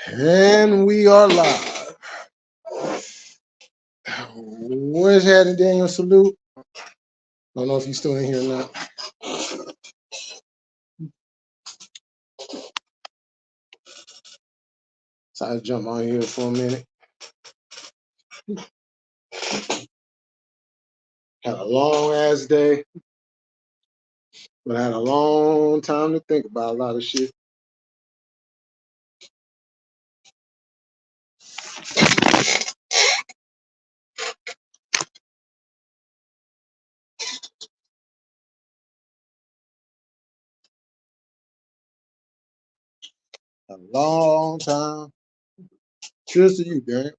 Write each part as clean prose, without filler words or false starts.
And we are live. Where's Hattie Daniel Salute? Don't know if he's still in here or not. So I jump on here for a minute. Had a long ass day, but I had a long time to think about a lot of shit. A long time. Cheers to you, Daniel.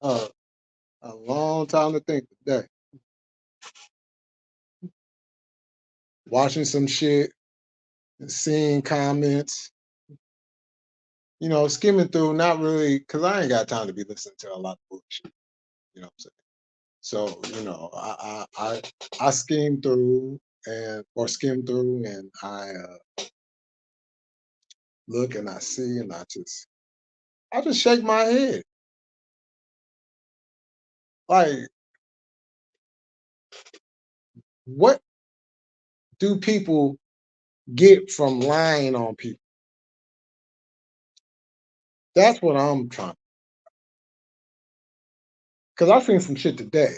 A long time to think today. Watching some shit, seeing comments, skimming through, not really, because I ain't got time to be listening to a lot of bullshit. You know what I'm saying? So, I skim through and I look and I see and I just shake my head. Like, what do people get from lying on people? That's what I'm trying. Because I seen some shit today.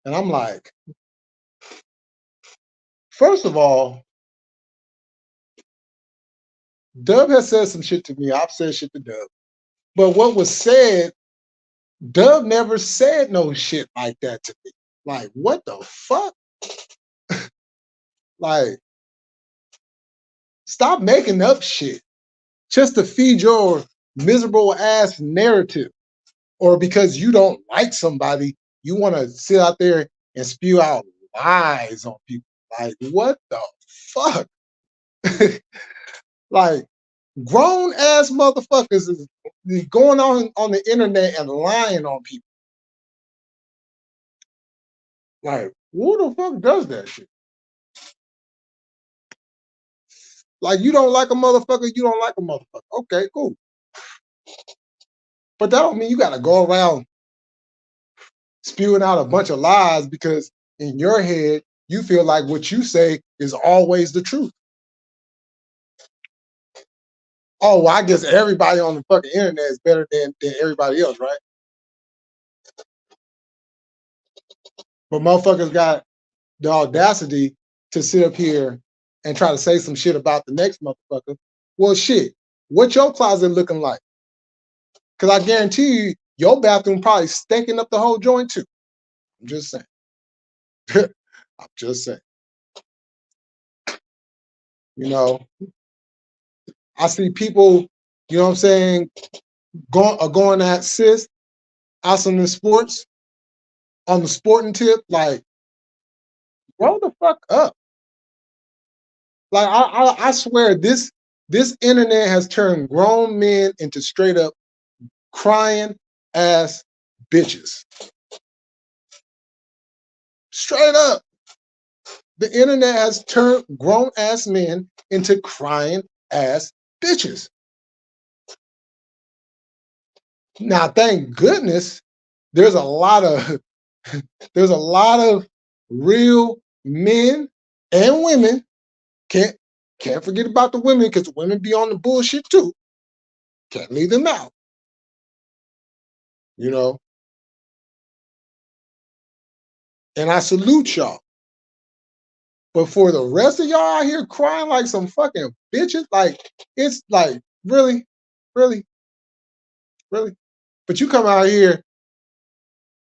And I'm like, first of all, Dub has said some shit to me. I've said shit to Dub. But what was said, Dub never said no shit like that to me. Like, what the fuck? Like, stop making up shit just to feed your miserable ass narrative. Or because you don't like somebody, you want to sit out there and spew out lies on people. Like, what the fuck? Like, grown ass motherfuckers is going on the internet and lying on people. Like, who the fuck does that shit? Like, you don't like a motherfucker, you don't like a motherfucker. Okay, cool. But that don't mean you gotta go around spewing out a bunch of lies because in your head, you feel like what you say is always the truth. Oh, well, I guess everybody on the fucking internet is better than everybody else, right? But motherfuckers got the audacity to sit up here and try to say some shit about the next motherfucker. Well, shit, what your closet looking like? Because I guarantee you, your bathroom probably stinking up the whole joint too. I'm just saying. I'm just saying. I see people, what I'm saying, going at sis out in the sports, on the sporting tip, like, grow the fuck up. Like, I swear this internet has turned grown men into straight up crying ass bitches. Straight up. The internet has turned grown ass men into crying ass bitches. Now, thank goodness, there's a lot of real men and women. Can't forget about the women, because women be on the bullshit too. Can't leave them out. And I salute y'all. But for the rest of y'all out here crying like some fucking bitches, like, it's like, really, really, really. But you come out here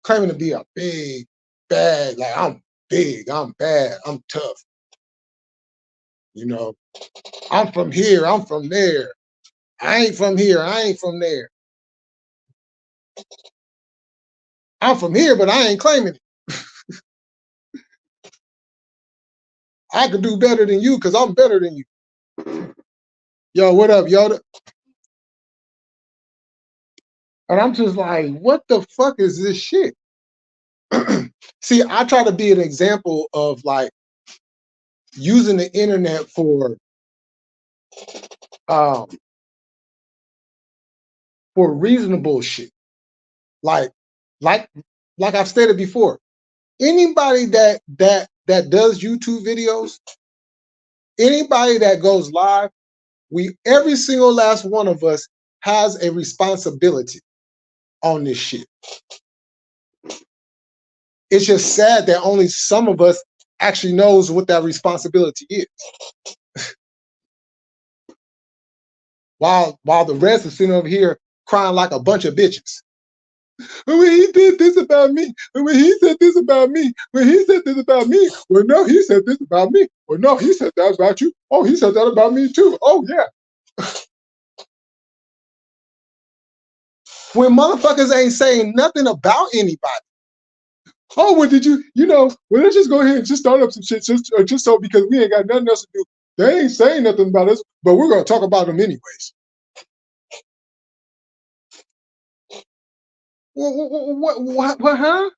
claiming to be a big, bad, like, I'm big, I'm bad, I'm tough. I'm from here, I'm from there. I ain't from here, I ain't from there. I'm from here, but I ain't claiming it. I could do better than you because I'm better than you. Yo, what up, Yoda? And I'm just like, what the fuck is this shit? See, I try to be an example of, like, using the internet for um, for reasonable shit. Like, like, like I've stated before, anybody that does YouTube videos, anybody that goes live, every single last one of us has a responsibility on this shit. It's just sad that only some of us actually knows what that responsibility is. While the rest is sitting over here crying like a bunch of bitches. When he did this about me, when he said this about me, when he said this about me, well, no, he said this about me. Well, no, he said that about you. Oh, he said that about me too. Oh, yeah. When motherfuckers ain't saying nothing about anybody. Oh, well, well, let's just go ahead and just start up some shit just so because we ain't got nothing else to do. They ain't saying nothing about us, but we're going to talk about them anyways. What, huh?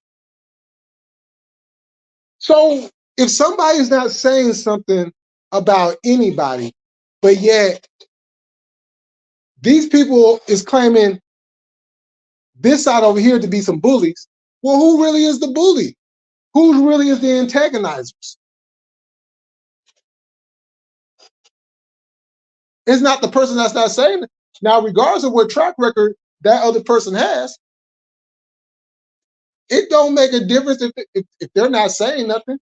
So if somebody's not saying something about anybody, but yet these people is claiming this side over here to be some bullies, well, who really is the bully? Who really is the antagonizers? It's not the person that's not saying it. Now, regardless of what track record that other person has, it don't make a difference if they're not saying nothing.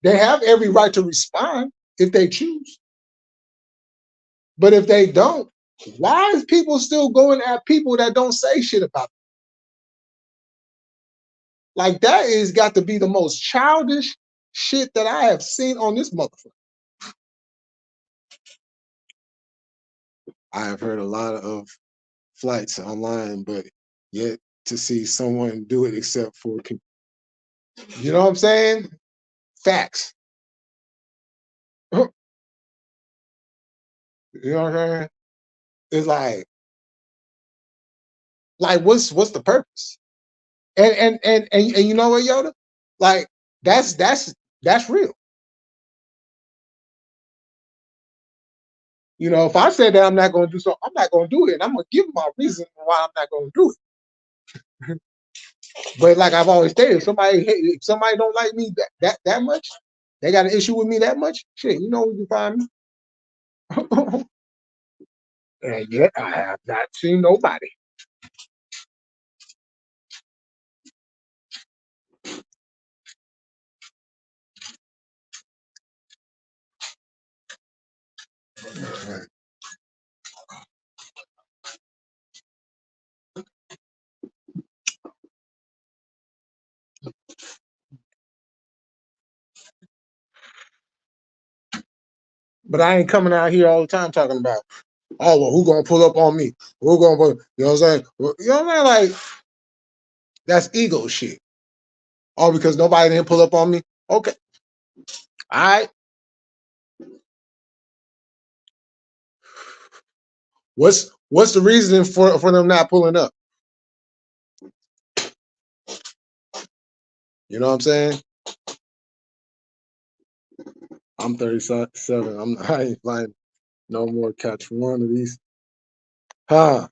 They have every right to respond if they choose. But if they don't, why is people still going at people that don't say shit about them? Like, that is got to be the most childish shit that I have seen on this motherfucker. I have heard a lot of flights online, but yet to see someone do it except for, you know what I'm saying? Facts. You know what I'm saying? It's like what's the purpose? And you know what, Yoda? Like, that's real. You know, if I said that I'm not going to do something, I'm not going to do it. And I'm going to give my reason why I'm not going to do it. But like I've always stated, if somebody don't like me that much, they got an issue with me that much, shit, you know where you find me. And yet I have not seen nobody. But I ain't coming out here all the time talking about, oh, well, who gonna pull up on me? Who gonna pull, you know what I'm saying? You know what I'm saying? Like, that's ego shit. Oh, because nobody didn't pull up on me? Okay. All right. What's the reason for them not pulling up? You know what I'm saying? I'm 37. I ain't flying no more catch one of these. Huh?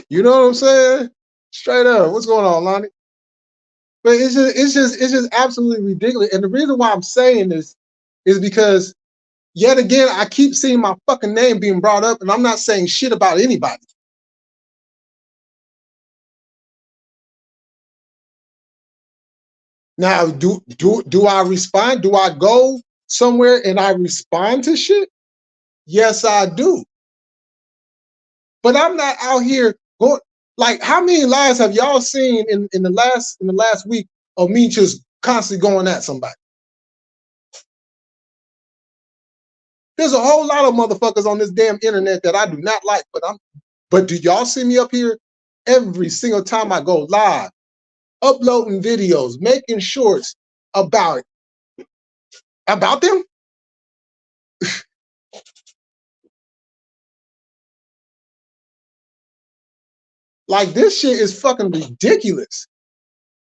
You know what I'm saying? Straight up. What's going on, Lonnie? But it's just absolutely ridiculous. And the reason why I'm saying this is because yet again I keep seeing my fucking name being brought up, and I'm not saying shit about anybody. Now, do I respond? Do I go somewhere and I respond to shit? Yes, I do. But I'm not out here going, like, how many lives have y'all seen in the last week of me just constantly going at somebody? There's a whole lot of motherfuckers on this damn internet that I do not like, but do y'all see me up here every single time I go live, uploading videos, making shorts about them? Like, this shit is fucking ridiculous.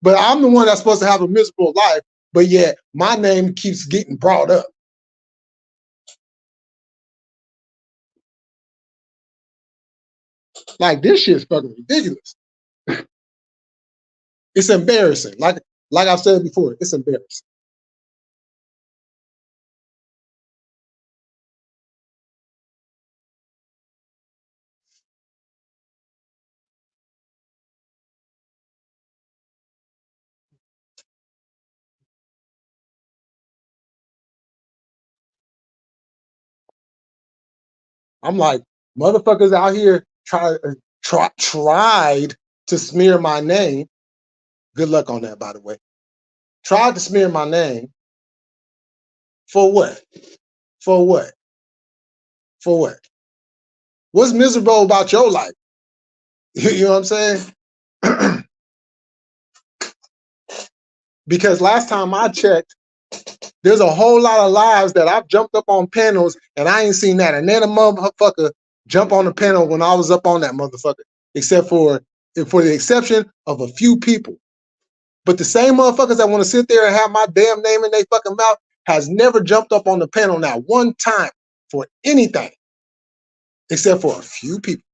But I'm the one that's supposed to have a miserable life, but yet my name keeps getting brought up. Like this shit's fucking ridiculous. It's embarrassing. Like I've said before, it's embarrassing. I'm like, motherfuckers out here tried to smear my name. Good luck on that, by the way. Tried to smear my name. For what? For what? For what? What's miserable about your life? You know what I'm saying? Because last time I checked, there's a whole lot of lives that I've jumped up on panels and I ain't seen that. And then a motherfucker jump on the panel when I was up on that motherfucker, except for the exception of a few people. But the same motherfuckers that want to sit there and have my damn name in their fucking mouth has never jumped up on the panel now one time for anything, except for a few people.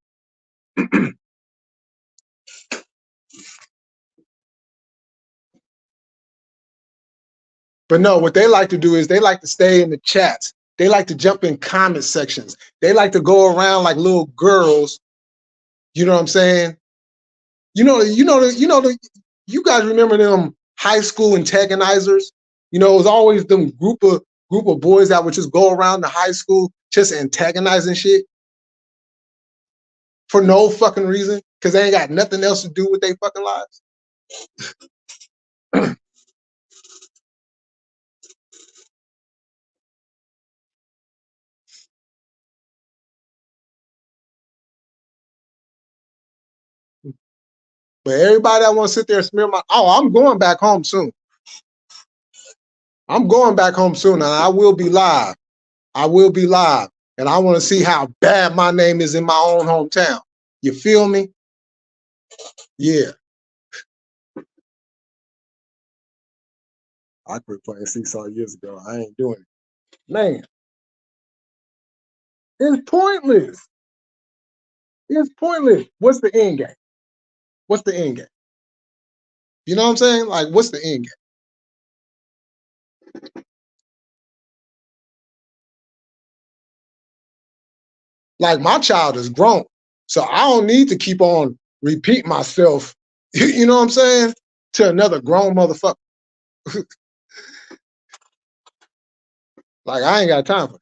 But no, what they like to do is they like to stay in the chats. They like to jump in comment sections. They like to go around like little girls. You know what I'm saying? You guys remember them high school antagonizers? You know, it was always them group of boys that would just go around the high school just antagonizing shit for no fucking reason because they ain't got nothing else to do with their fucking lives. But everybody that want to sit there and smear I'm going back home soon. I'm going back home soon, and I will be live. I will be live, and I want to see how bad my name is in my own hometown. You feel me? Yeah. I quit playing Seesaw years ago. I ain't doing it. Man, it's pointless. It's pointless. What's the end game? What's the end game? You know what I'm saying? Like, what's the end game? Like, my child is grown, so I don't need to keep on repeat myself, you know what I'm saying, to another grown motherfucker. Like, I ain't got time for that.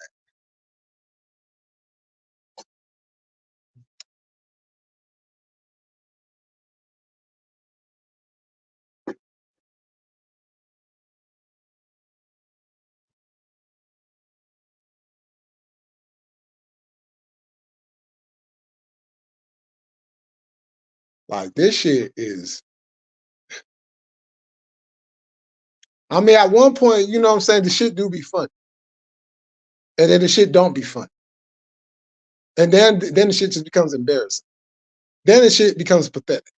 Like, this shit is, I mean, at one point, you know what I'm saying, the shit do be fun. And then the shit don't be fun. And then the shit just becomes embarrassing. Then the shit becomes pathetic.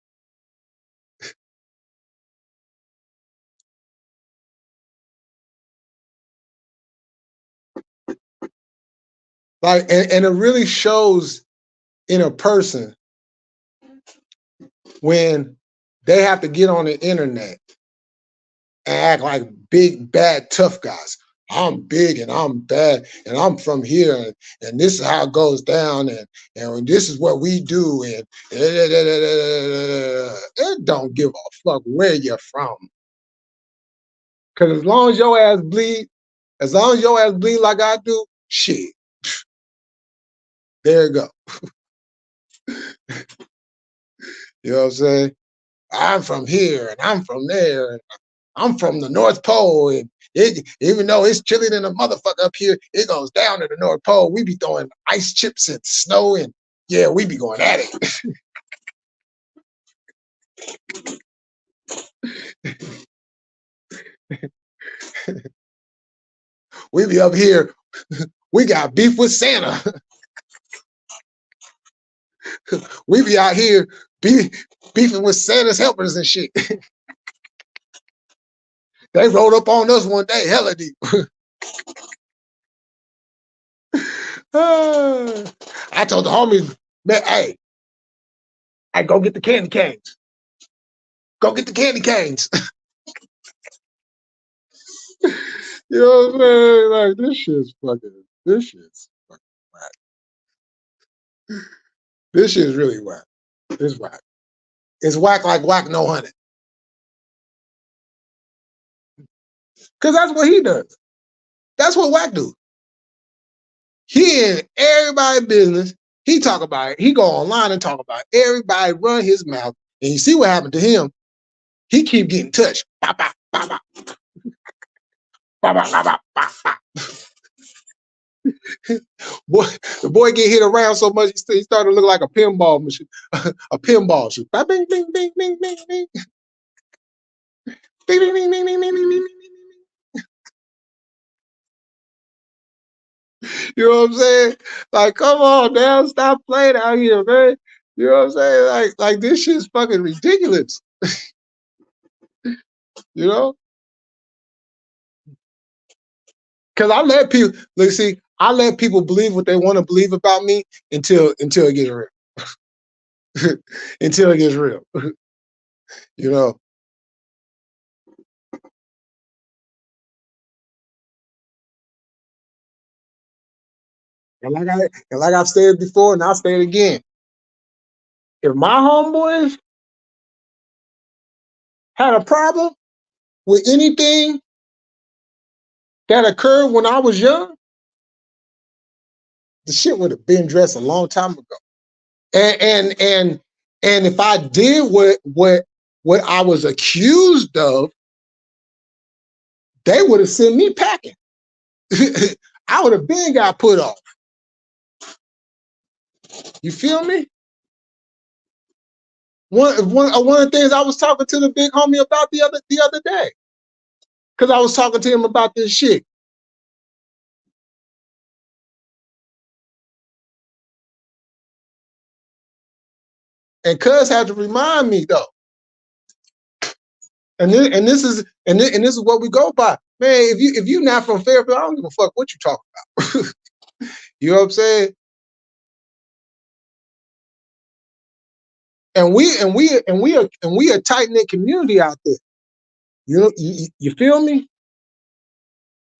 Like, and it really shows in a person when they have to get on the internet and act like big, bad, tough guys. I'm big and I'm bad and I'm from here and this is how it goes down and this is what we do and it don't give a fuck where you're from. Because as long as your ass bleed like I do, shit, there you go. You know what I'm saying? I'm from here and I'm from there and I'm from the North Pole and even though it's chilly than a motherfucker up here, it goes down to the North Pole. We be throwing ice chips and snow and yeah, we be going at it. We be up here, we got beef with Santa. We be out here beefing with Santa's helpers and shit. They rolled up on us one day, hella deep. I told the homies, man, hey, I go get the candy canes. Go get the candy canes. You know what I'm saying? Like this shit's fucking whack. This shit's really whack. It's whack. It's whack like whack no honey. Cause that's what he does. That's what whack do. He in everybody's business. He talk about it. He go online and talk about it. Everybody run his mouth. And you see what happened to him. He keep getting touched. Bah, bah, bah, bah. Bah, bah, bah, bah, bah, bah. Boy, the boy get hit around so much he started to look like a pinball machine, a pinball shoot. Bing, bing, bing, bing, bing, bing, bing, bing, bing, bing, bing, bing, bing, bing. You know what I'm saying? Like, come on, now, stop playing out here, man. You know what I'm saying? Like this shit's fucking ridiculous. You know? Because I let people look. See, I let people believe what they want to believe about me until it gets real. Until it gets real. You know. And like I've said before, and I'll say it again. If my homeboys had a problem with anything that occurred when I was young, the shit would have been dressed a long time ago. And if I did what I was accused of, they would have sent me packing. I would have been got put off. You feel me? One of the things I was talking to the big homie about the other day, because I was talking to him about this shit. And Cuz had to remind me though. And this is what we go by. Man, if you not from Fairfield, I don't give a fuck what you talking about. You know what I'm saying? And we a tight-knit community out there. You know, you feel me?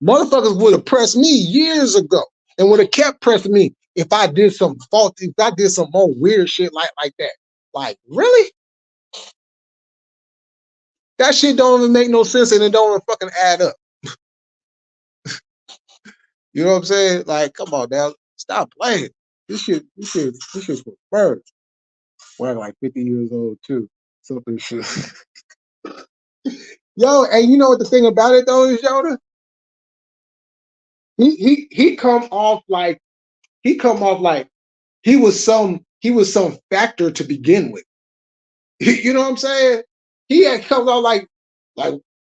Motherfuckers would have pressed me years ago and would have kept pressing me if I did some faulty, if I did some more weird shit like that. Like, really? That shit don't even make no sense and it don't even fucking add up. You know what I'm saying? Like, come on now. Stop playing. This shit's for birds. We're like 50 years old too. Something shit. Yo, and you know what the thing about it though is, Yoda? He come off like he was some factor to begin with. You know what I'm saying? He had come out like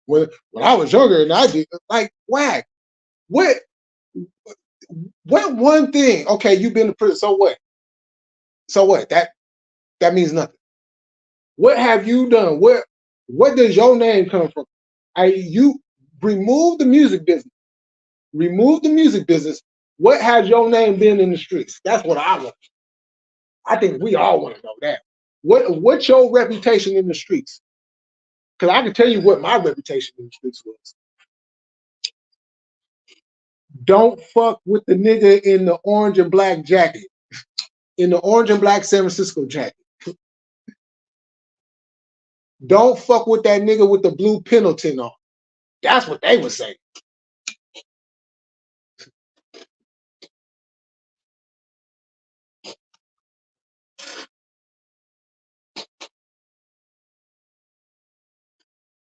when I was younger and I did like whack. What one thing? Okay, you've been to prison. So what? So what? That means nothing. What have you done? What does your name come from? You remove the music business. Remove the music business. What has your name been in the streets? That's what I want. I think we all want to know that. What's your reputation in the streets? Because I can tell you what my reputation in the streets was. Don't fuck with the nigga in the orange and black jacket. In the orange and black San Francisco jacket. Don't fuck with that nigga with the blue Pendleton on. That's what they were saying.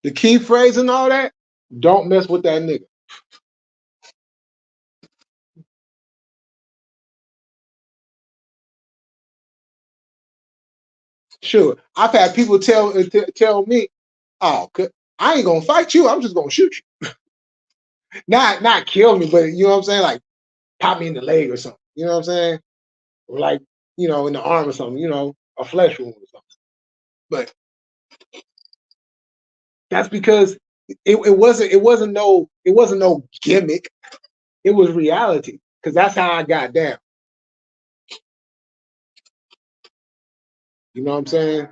The key phrase and all that, don't mess with that nigga. Sure. I've had people tell me, oh, I ain't gonna fight you, I'm just gonna shoot you. Not kill me, but you know what I'm saying? Like pop me in the leg or something. You know what I'm saying? Or like, in the arm or something, a flesh wound or something. But that's because it wasn't no gimmick. It was reality. Because that's how I got down. You know what I'm saying?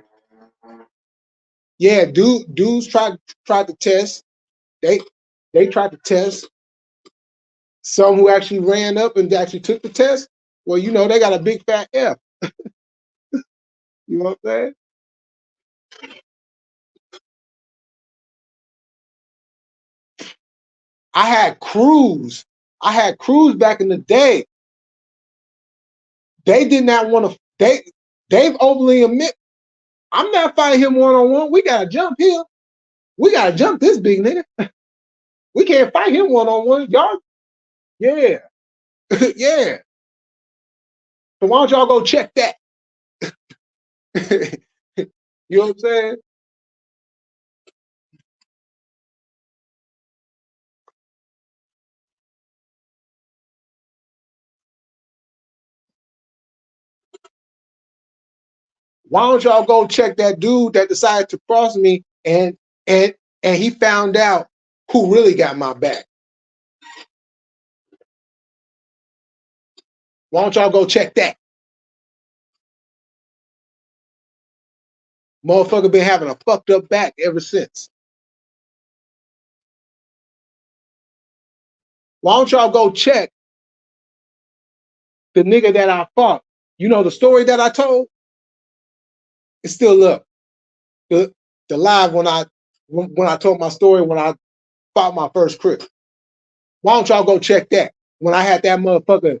Yeah, dudes tried to test. They tried to test. Some who actually ran up and actually took the test, well, you know, they got a big fat F. You know what I'm saying? I had crews. Back in the day. They did not want to. They've openly admit, I'm not fighting him one on one. We gotta jump here. We gotta jump this big nigga. We can't fight him one on one. Y'all, yeah, yeah. So why don't y'all go check that? You know what I'm saying? Why don't y'all go check that dude that decided to cross me and he found out who really got my back? Why don't y'all go check that? Motherfucker been having a fucked up back ever since. Why don't y'all go check the nigga that I fought? You know the story that I told? It's still up. The live when I told my story when I fought my first crip. Why don't y'all go check that? When I had that motherfucker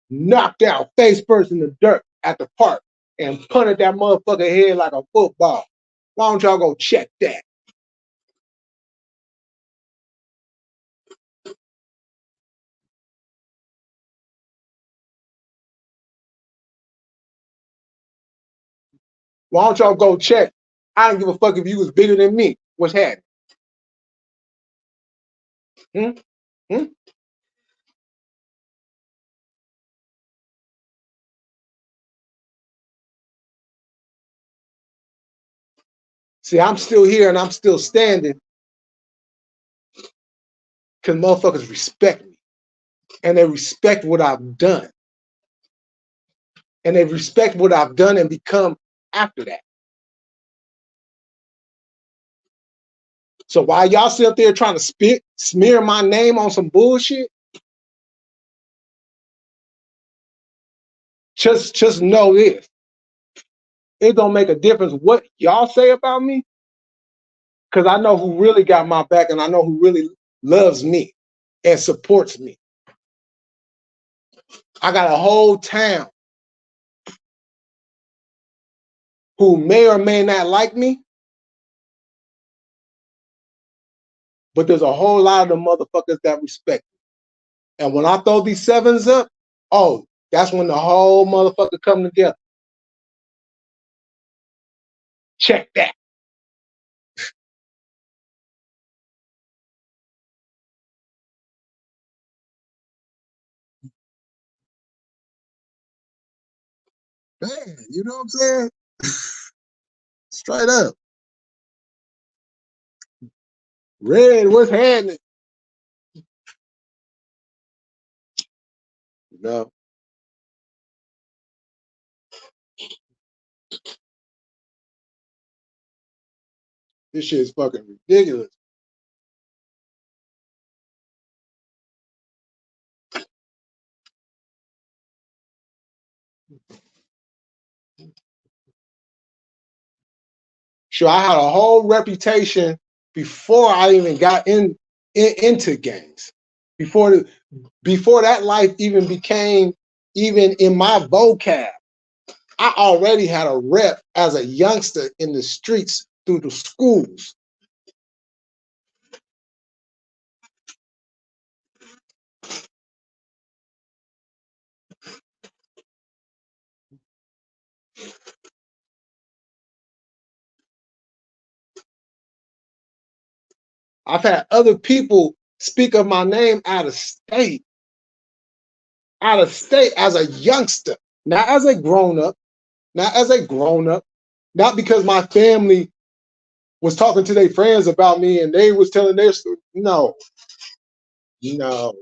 knocked out face first in the dirt at the park and punted that motherfucker head like a football. Why don't y'all go check that? Why don't y'all go check? I don't give a fuck if you was bigger than me. What's happening? Hmm? Hmm? See, I'm still here and I'm still standing because motherfuckers respect me. And they respect what I've done. And they respect what I've done and become after that. So while y'all sit up there trying to smear my name on some bullshit, just know this. It don't make a difference what y'all say about me, because I know who really got my back and I know who really loves me and supports me. I got a whole town who may or may not like me, but there's a whole lot of the motherfuckers that respect me. And when I throw these sevens up, oh, that's when the whole motherfucker come together. Check that. Man, you know what I'm saying? Straight up. Red, what's happening? You know, this shit is fucking ridiculous. Sure, I had a whole reputation before I even got into gangs. Before that life even became even in my vocab, I already had a rep as a youngster in the streets through the schools. I've had other people speak of my name out of state as a youngster, not as a grown up, not as a grown up, not because my family was talking to their friends about me and they was telling their story. No, no.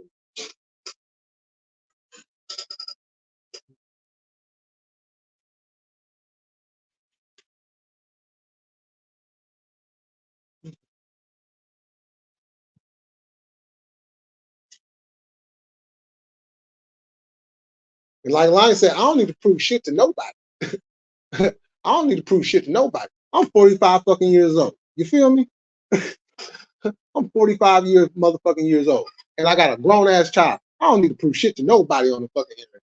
And like Lion said, I don't need to prove shit to nobody. I don't need to prove shit to nobody. I'm 45 fucking years old. You feel me? I'm 45 motherfucking years old. And I got a grown ass child. I don't need to prove shit to nobody on the fucking internet.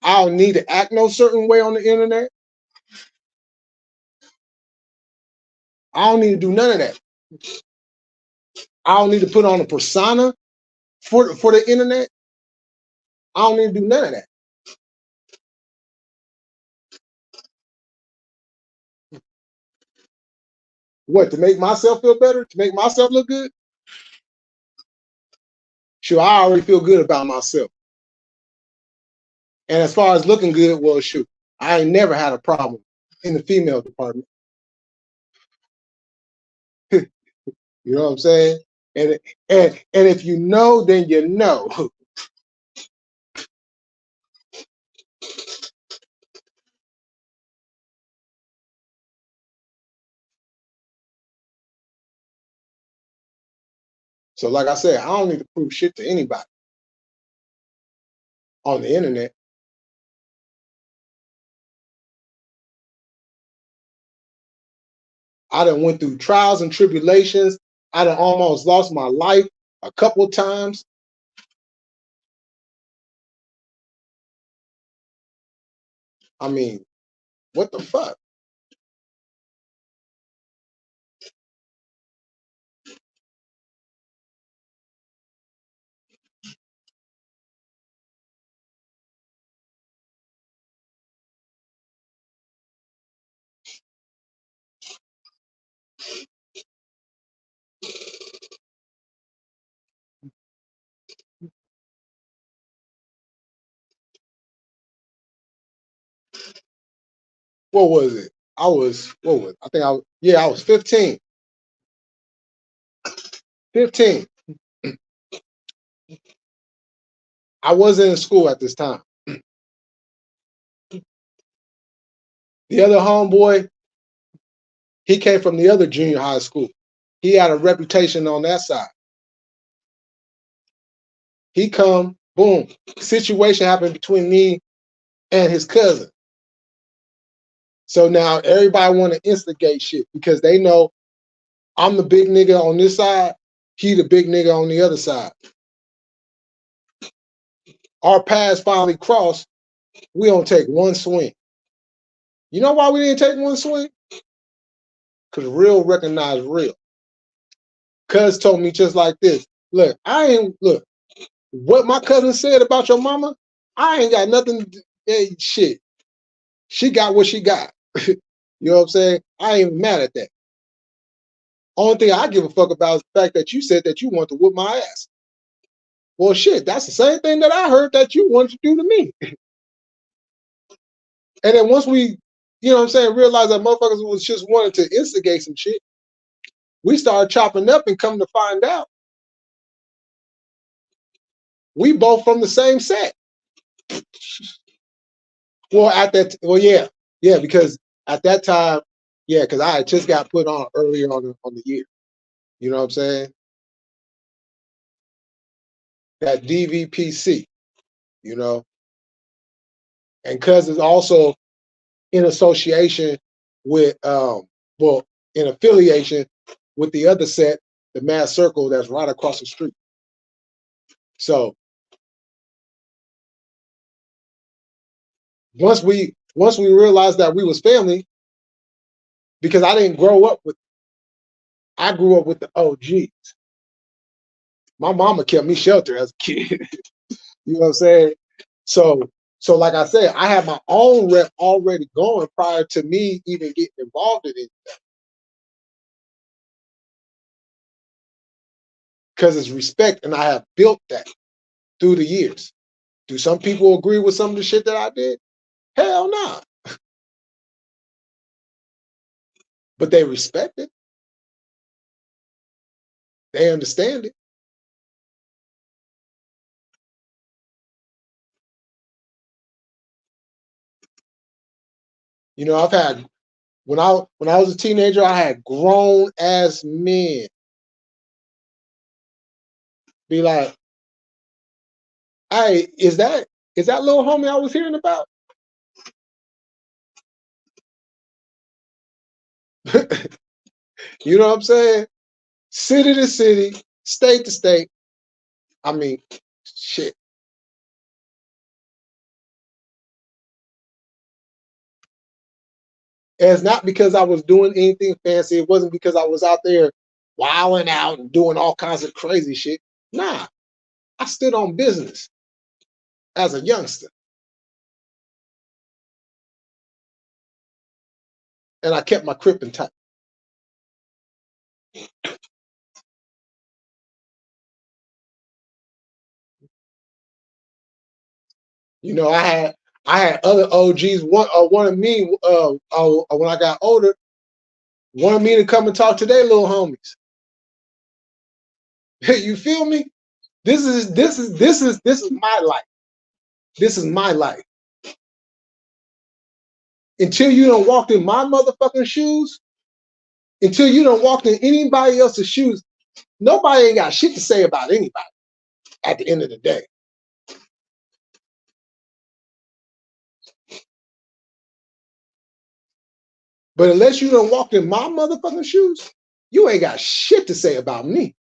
I don't need to act no certain way on the internet. I don't need to do none of that. I don't need to put on a persona for the internet. I don't need to do none of that. What, to make myself feel better? To make myself look good? Sure, I already feel good about myself. And as far as looking good, well, shoot, I ain't never had a problem in the female department. You know what I'm saying? And if you know, then you know. So like I said, I don't need to prove shit to anybody on the internet. I done went through trials and tribulations. I done almost lost my life a couple of times. I mean, what the fuck? What was it? I was, what was it? I think I was 15. 15. I wasn't in school at this time. The other homeboy, he came from the other junior high school. He had a reputation on that side. He come, boom, situation happened between me and his cousin. So now everybody want to instigate shit because they know I'm the big nigga on this side, he the big nigga on the other side. Our paths finally crossed. We don't take one swing. You know why we didn't take one swing? Because real recognize real. Cuz told me just like this. Look, what my cousin said about your mama, I ain't got nothing. Shit. She got what she got. You know what I'm saying? I ain't even mad at that. Only thing I give a fuck about is the fact that you said that you want to whoop my ass. Well, shit, that's the same thing that I heard that you wanted to do to me. And then once we, you know what I'm saying, realized that motherfuckers was just wanting to instigate some shit, we started chopping up and come to find out, we both from the same set. Yeah, because at that time, yeah, because I had just got put on earlier on the year. You know what I'm saying? That DVPC, you know, and cuz it's also in association with, in affiliation with the other set, the Mass Circle, that's right across the street. So once we realized that we was family, because I didn't grow up with, I grew up with the OGs. My mama kept me sheltered as a kid. You know what I'm saying? So like I said, I had my own rep already going prior to me even getting involved in it. Because it's respect, and I have built that through the years. Do some people agree with some of the shit that I did? Hell no. Nah. But they respect it. They understand it. You know, I've had, when I was a teenager, I had grown ass men be like, Hey, is that little homie I was hearing about? You know what I'm saying? City to city, state to state. I mean, shit. And it's not because I was doing anything fancy. It wasn't because I was out there wilding out and doing all kinds of crazy shit. Nah, I stood on business as a youngster, and I kept my crippin' tight. You know, I had other OGs wanted me when I got older, wanted me to come and talk to their little homies. You feel me? This is my life. This is my life. Until you don't walk in my motherfucking shoes, until you don't walk in anybody else's shoes, nobody ain't got shit to say about anybody at the end of the day. But unless you don't walk in my motherfucking shoes, you ain't got shit to say about me.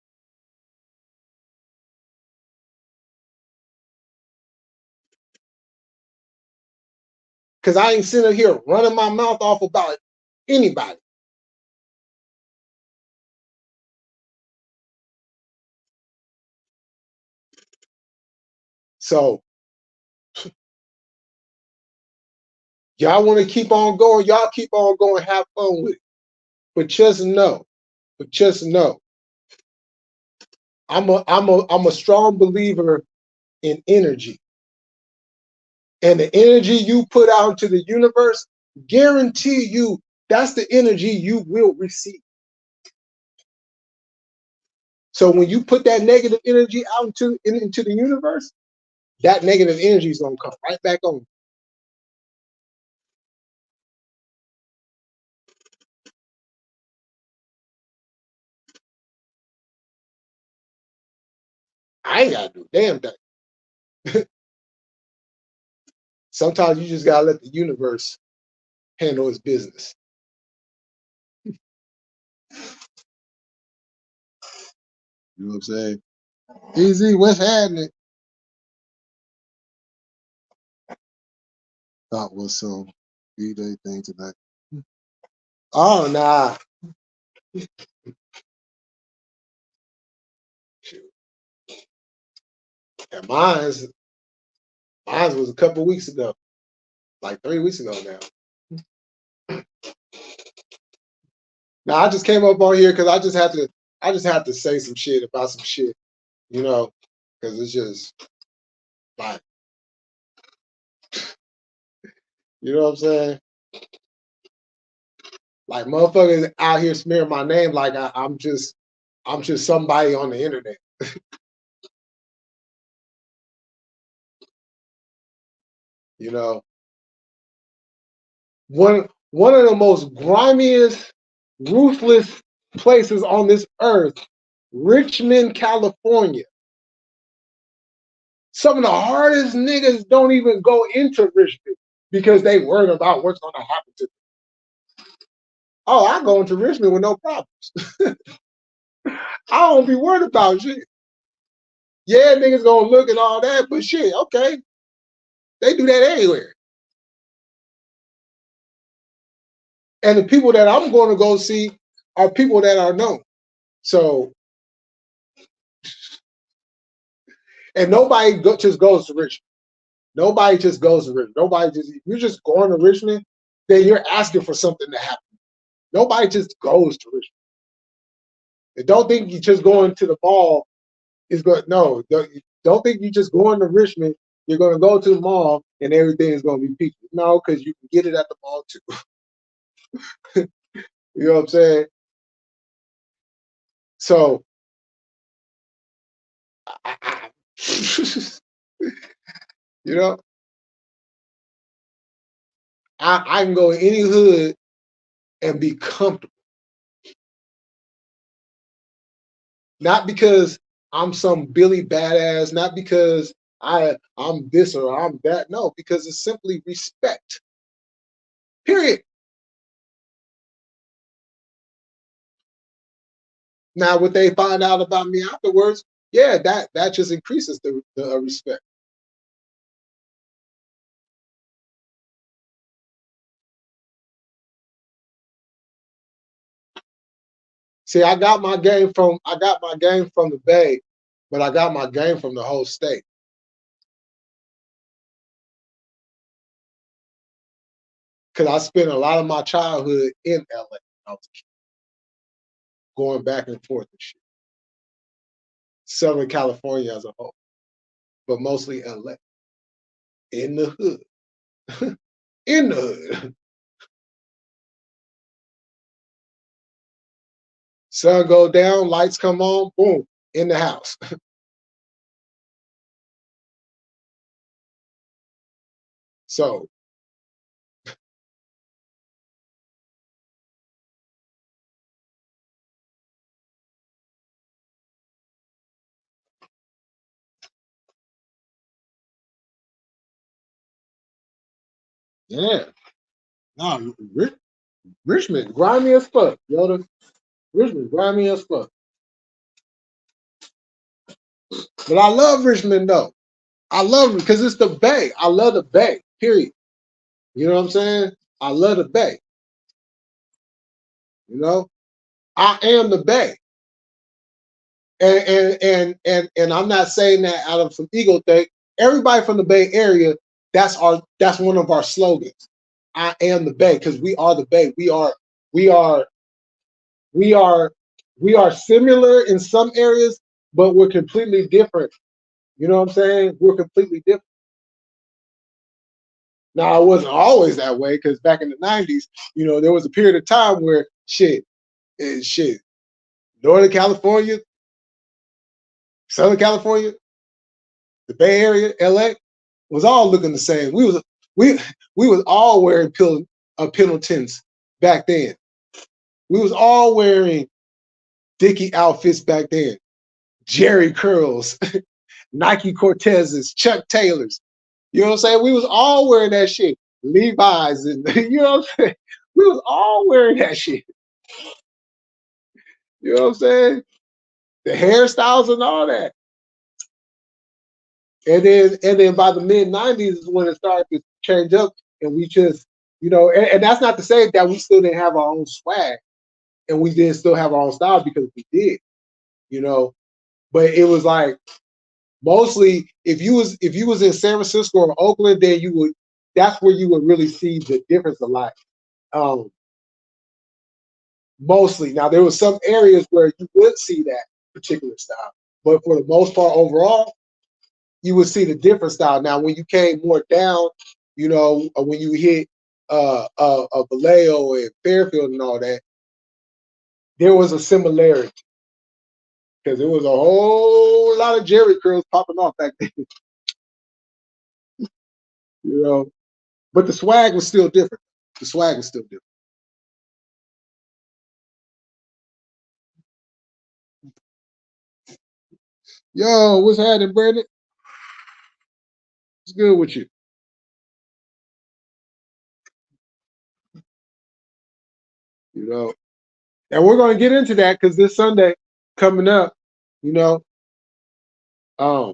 Cause I ain't sitting here running my mouth off about anybody. So y'all want to keep on going, y'all keep on going, have fun with it. But just know, I'm a strong believer in energy. And the energy you put out into the universe, guarantee you that's the energy you will receive. So when you put that negative energy out into the universe, that negative energy is gonna come right back on. I ain't gotta do a damn thing. Sometimes you just gotta let the universe handle its business. You know what I'm saying? Easy, what's happening? Thought was some B-Day thing tonight. Oh nah. And mine's was a couple weeks ago, like 3 weeks ago now. Now I just came up on here because I just had to say some shit about some shit, you know, because it's just like, you know what I'm saying? Like motherfuckers out here smearing my name like I'm just somebody on the internet. You know, one of the most grimiest, ruthless places on this earth, Richmond, California. Some of the hardest niggas don't even go into Richmond because they worried about what's gonna happen to them. Oh, I go into Richmond with no problems. I don't be worried about shit. Yeah, niggas gonna look at all that, but shit, okay. They do that anywhere. And the people that I'm going to go see are people that are known. So, and just goes to Richmond. Nobody just goes to Richmond. Nobody just, if you're just going to Richmond, then you're asking for something to happen. Nobody just goes to Richmond. And don't think you just going to the mall is good. No, don't think you just going to Richmond. You're going to go to the mall and everything is going to be peachy. No, because you can get it at the mall too. You know what I'm saying? So, I you know, I can go in any hood and be comfortable. Not because I'm some Billy badass, not because I'm this or I'm that. No, because it's simply respect. Period. Now, what they find out about me afterwards, yeah, that just increases the respect. See, I got my game from the Bay, but I got my game from the whole state. Because I spent a lot of my childhood in LA. I was going back and forth and shit. Southern California as a whole, but mostly LA. In the hood. In the hood. Sun go down, lights come on, boom, in the house. So yeah. No, Richmond, grimy as fuck, Yoda. Richmond, grimy as fuck. But I love Richmond though. I love it because it's the Bay. I love the Bay. Period. You know what I'm saying? I love the Bay. You know, I am the Bay, and I'm not saying that out of some ego thing. Everybody from the Bay Area, that's one of our slogans. I am the Bay because we are the Bay. We are we are we are similar in some areas, but we're completely different. You know what I'm saying? We're completely different. Now, it wasn't always that way because back in the '90s, there was a period of time where shit, Northern California, Southern California, the Bay Area, LA, was all looking the same. We we was all wearing Pendletons back then. We was all wearing Dickie outfits back then. Jerry curls, Nike Cortezes, Chuck Taylors. You know what I'm saying? We was all wearing that shit. Levi's and you know what I'm saying? We was all wearing that shit. You know what I'm saying? The hairstyles and all that. And then by the mid '90s is when it started to change up, and we just, and that's not to say that we still didn't have our own swag, and we did still have our own style because we did, you know. But it was like mostly if you was in San Francisco or Oakland, then that's where you would really see the difference a lot. Um, Mostly. Now there was some areas where you would see that particular style, but for the most part, overall, you would see the different style. Now, when you came more down, when you hit Vallejo and Fairfield and all that, there was a similarity because there was a whole lot of Jerry curls popping off back then, you know. But the swag was still different. The swag was still different. Yo, what's happening, Brandon? What's good with you? You know, and we're gonna get into that because this Sunday coming up, you know, um,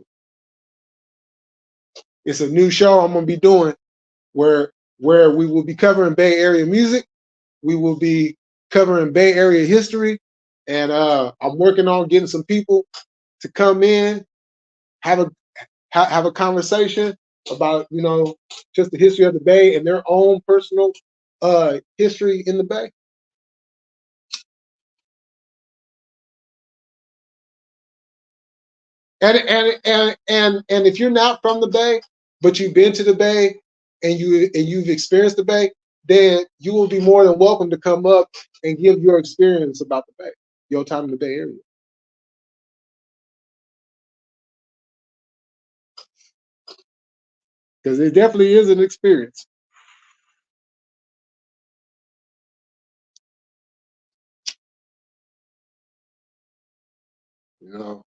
it's a new show I'm gonna be doing where we will be covering Bay Area music. We will be covering Bay Area history, and I'm working on getting some people to come in, have a have a conversation about just the history of the Bay and their own personal history in the Bay. And if you're not from the Bay, but you've been to the Bay and you've experienced the Bay, then you will be more than welcome to come up and give your experience about the Bay, your time in the Bay Area, because it definitely is an experience. You know,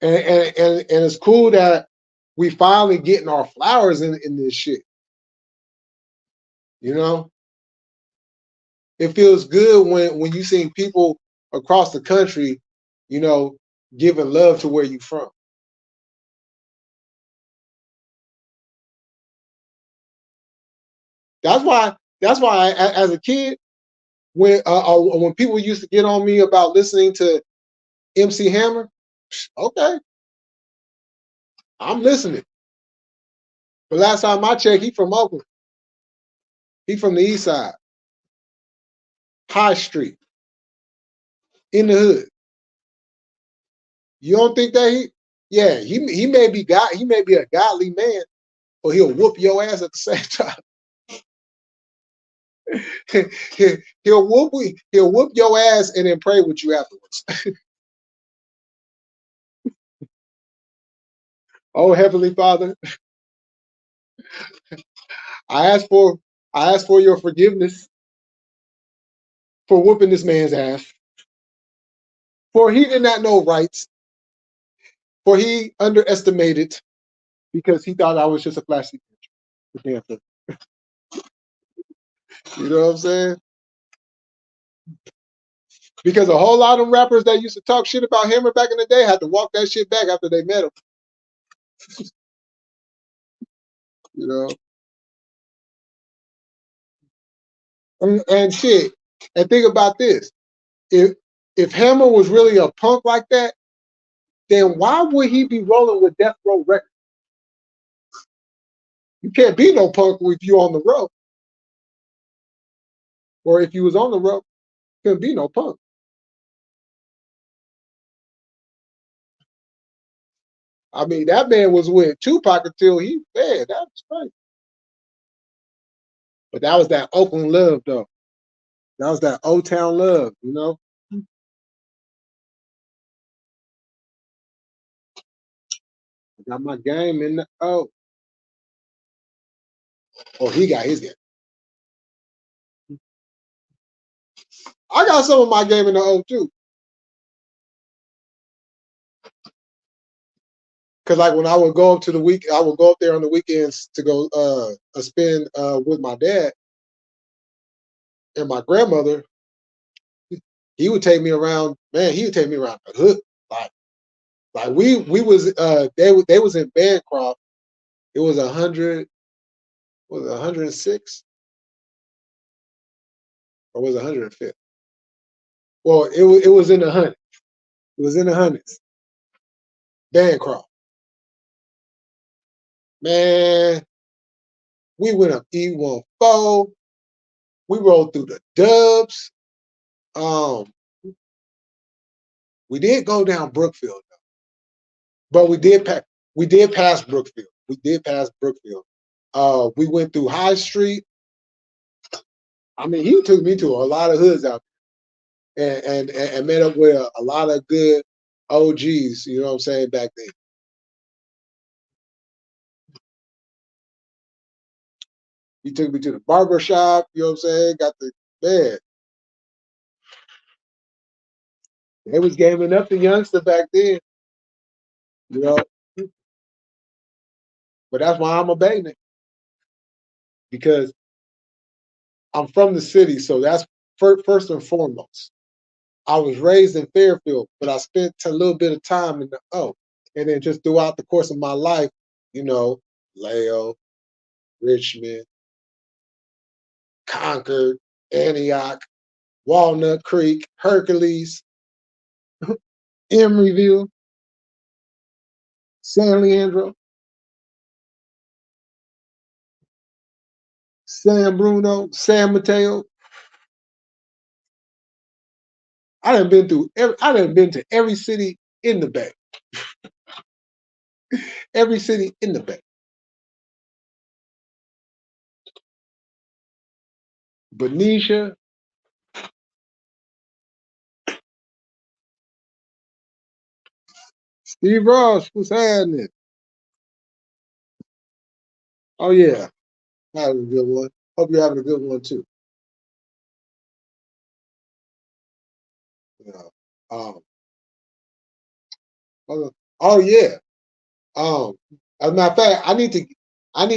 And it's cool that we finally getting our flowers in this shit. You know, it feels good when you see people across the country, you know, giving love to where you from. That's why. That's why, as a kid, when people used to get on me about listening to MC Hammer, okay, I'm listening. But last time I checked, he from Oakland. He from the East Side, High Street, in the hood. You don't think that he? Yeah, he may be God. He may be a godly man, but he'll whoop your ass at the same time. He'll whoop your ass and then pray with you afterwards. Oh, Heavenly Father, I ask for I ask for your forgiveness for whooping this man's ass. For he did not know rights. For he underestimated because he thought I was just a flashy dancer. You know what I'm saying? Because a whole lot of rappers that used to talk shit about Hammer back in the day had to walk that shit back after they met him. You know, and shit. And think about this: if Hammer was really a punk like that, then why would he be rolling with Death Row Records? You can't be no punk if you on the road, or if you was on the road, you couldn't be no punk. I mean, that man was with Tupac until he fed. That was crazy. But that was that Oakland love, though. That was that Old Town love, you know. I got my game in the O. Oh, he got his game. I got some of my game in the O too. Cause like when I would go up to the week, I would go up there on the weekends to go spend with my dad and my grandmother. He would take me around. Man, he would take me around the hood. Like we was they was in Bancroft. It was 100. Was it 106 or was it 105? Well, it was in the hundreds. It was in the hundreds. Bancroft. Man, we went up E14. We rolled through the dubs. Um, we did go down Brookfield, but we did pass Brookfield. We did pass Brookfield. We went through High Street. I mean, he took me to a lot of hoods out there and met up with a lot of good OGs, you know what I'm saying, back then. He took me to the barber shop, you know what I'm saying? Got the man. They was gaming up the youngster back then, you know. But that's why I'm a baby. Because I'm from the city, so that's first and foremost. I was raised in Fairfield, but I spent a little bit of time in the O. And then just throughout the course of my life, you know, Leo, Richmond, Concord, Antioch, Walnut Creek, Hercules, Emeryville, San Leandro, San Bruno, San Mateo. I done been to every city in the Bay. Every city in the Bay. Benicia, Steve Ross, what's happening? Oh yeah, having a good one. Hope you're having a good one too. You know, um, Oh yeah. As a matter of fact, I need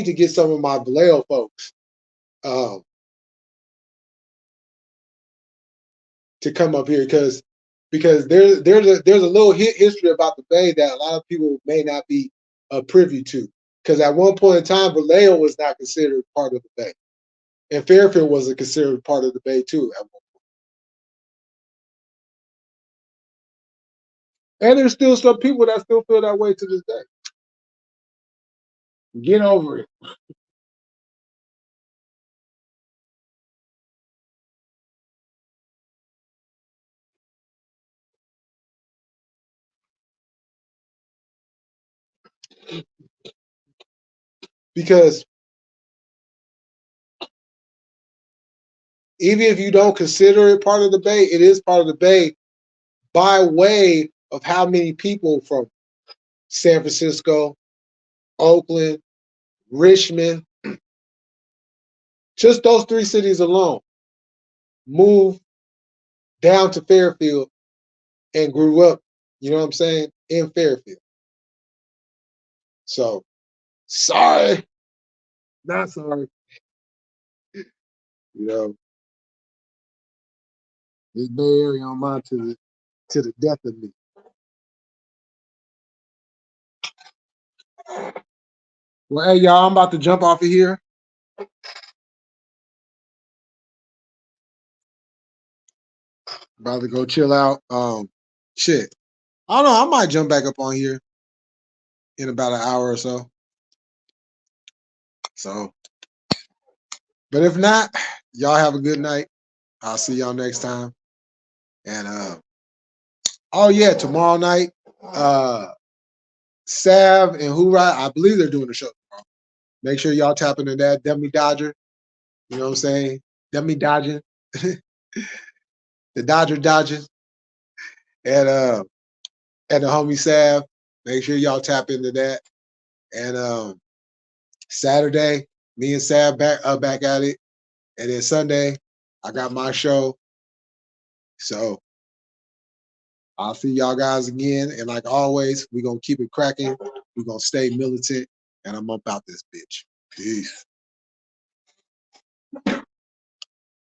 to get some of my Vallejo folks um to come up here because there's a little history about the Bay that a lot of people may not be privy to. Because at one point in time, Vallejo was not considered part of the Bay, and Fairfield wasn't considered part of the Bay too. And there's still some people that still feel that way to this day. Get over it. Because even if you don't consider it part of the Bay, it is part of the Bay by way of how many people from San Francisco, Oakland, Richmond, just those three cities alone moved down to Fairfield and grew up, you know what I'm saying, in Fairfield. So, sorry, not sorry. You know, this Bay Area on mine to the death of me. Well, hey, y'all, I'm about to jump off of here. About to go chill out. Shit. I don't know. I might jump back up on here in about an hour or so. So, but if not, y'all have a good night. I'll see y'all next time. And oh yeah, tomorrow night, Sav and Hoorah, I believe they're doing the show tomorrow. Make sure y'all tap into that. Demi Dodger, you know what I'm saying? Demi Dodger, the Dodger Dodgers, and and the homie Sav. Make sure y'all tap into that. And Saturday, me and Sav back at it. And then Sunday, I got my show. So I'll see y'all guys again. And like always, we're going to keep it cracking. We're going to stay militant. And I'm up out this bitch. Peace.